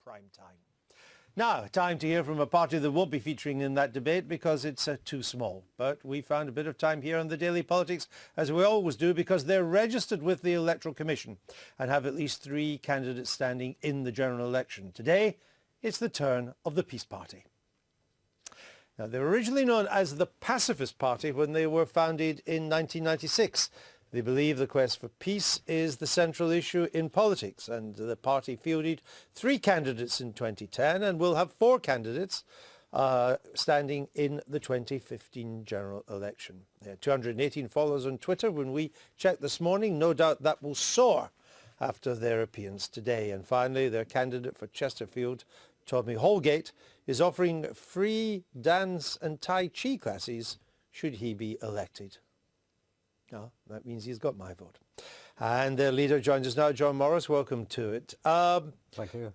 prime time. Now, time to hear from a party that won't be featuring in that debate because it's too small. But we found a bit of time here on the Daily Politics, as we always do, because they're registered with the Electoral Commission and have at least 3 candidates standing in the general election. Today, it's the turn of the Peace Party. Now, they were originally known as the Pacifist Party when they were founded in 1996. They believe the quest for peace is the central issue in politics, and the party fielded 3 candidates in 2010 and will have 4 candidates standing in the 2015 general election. They had 218 followers on Twitter when we checked this morning. No doubt that will soar after their appearance today. And finally, their candidate for Chesterfield, Tommy Holgate, is offering free dance and Tai Chi classes should he be elected. No, that means he's got my vote. And their leader joins us now, John Morris. Welcome to it. Thank you.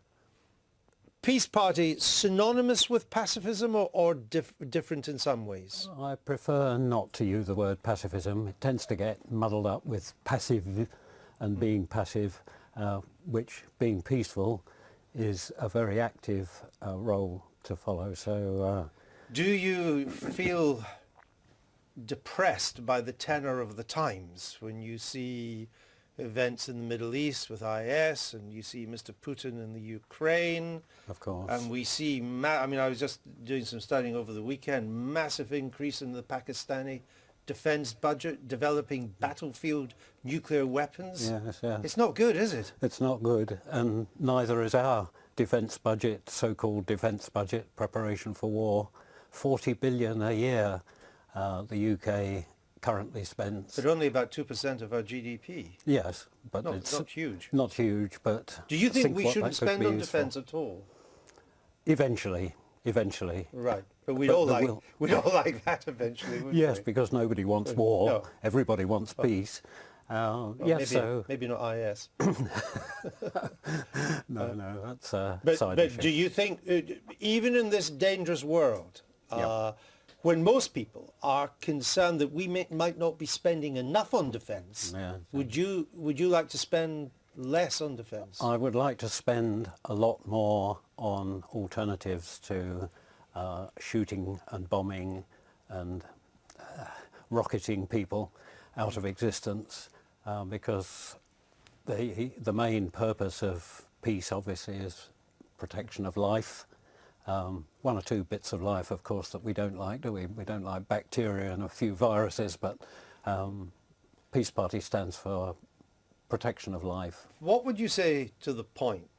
Peace Party, synonymous with pacifism or different in some ways? I prefer not to use the word pacifism. It tends to get muddled up with passive and being passive, which, being peaceful, is a very active role to follow. So, do you feel depressed by the tenor of the times when you see events in the Middle East with IS and you see Mr. Putin in the Ukraine? Of course. And we see, I was just doing some studying over the weekend, massive increase in the Pakistani defense budget, developing battlefield nuclear weapons. Yes, yeah. It's not good, is it? It's not good, and neither is our defence budget, so-called defence budget, preparation for war. 40 billion a year the UK currently spends. But only about 2% of our GDP. Yes, but it's not huge. Not huge, but... Do you think we shouldn't spend on defence at all? Eventually. Right, but we'd all like that eventually, wouldn't we? Yes, because nobody wants war. No. Everybody wants peace. Well, yes, maybe not IS. No, that's a but, side but issue. do you think, even in this dangerous world, when most people are concerned that we might not be spending enough on defence, would you like to spend less on defence? I would like to spend a lot more on alternatives to shooting and bombing and rocketing people out of existence, because the main purpose of peace obviously is protection of life. 1 or 2 bits of life, of course, that we don't like, do we? We don't like bacteria and a few viruses, but Peace Party stands for protection of life. What would you say to the point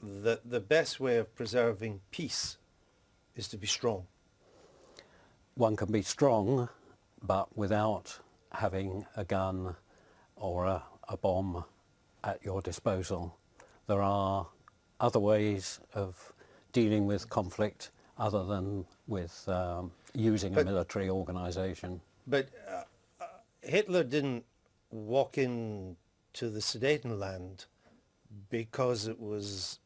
that the best way of preserving peace is to be strong? One can be strong, but without having a gun or a bomb at your disposal. There are other ways of dealing with conflict other than with using a military organisation. But Hitler didn't walk into the Sudetenland because it was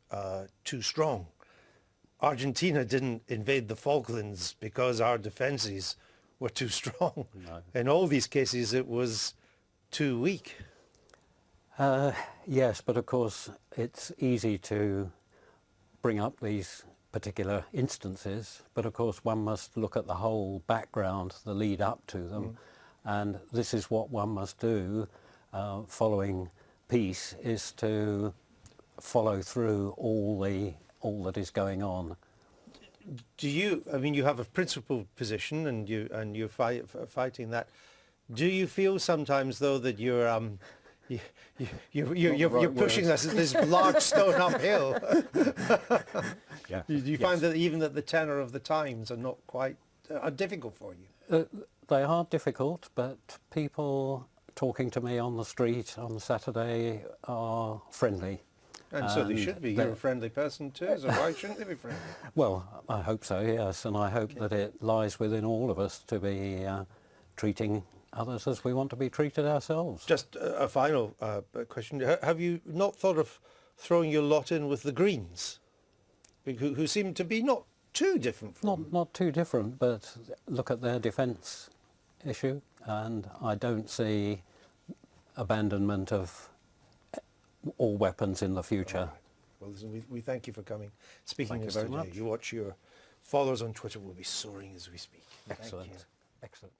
too strong. Argentina didn't invade the Falklands because our defences were too strong. No. In all these cases it was too weak. Yes, but of course it's easy to bring up these particular instances, but of course one must look at the whole background, the lead up to them, and this is what one must do following peace, is to follow through all that is going on. Do you, you have a principled position and you're fighting that. Do you feel sometimes though that you're pushing this large stone uphill? Yeah. Do you find that even that the tenor of the times are not quite are difficult for you? They are difficult, but people talking to me on the street on Saturday are friendly. And so they should be. You're a friendly person too, so why shouldn't they be friendly? Well, I hope so, yes, and I hope that it lies within all of us to be treating others as we want to be treated ourselves. Just a final question. Have you not thought of throwing your lot in with the Greens, who seem to be not too different from... Not too different, but look at their defence issue, and I don't see abandonment of all weapons in the future. Well, listen, we thank you for coming, speaking Thank to us you very today. much. You watch your followers on Twitter will be soaring as we speak. Thank Excellent. you. Excellent.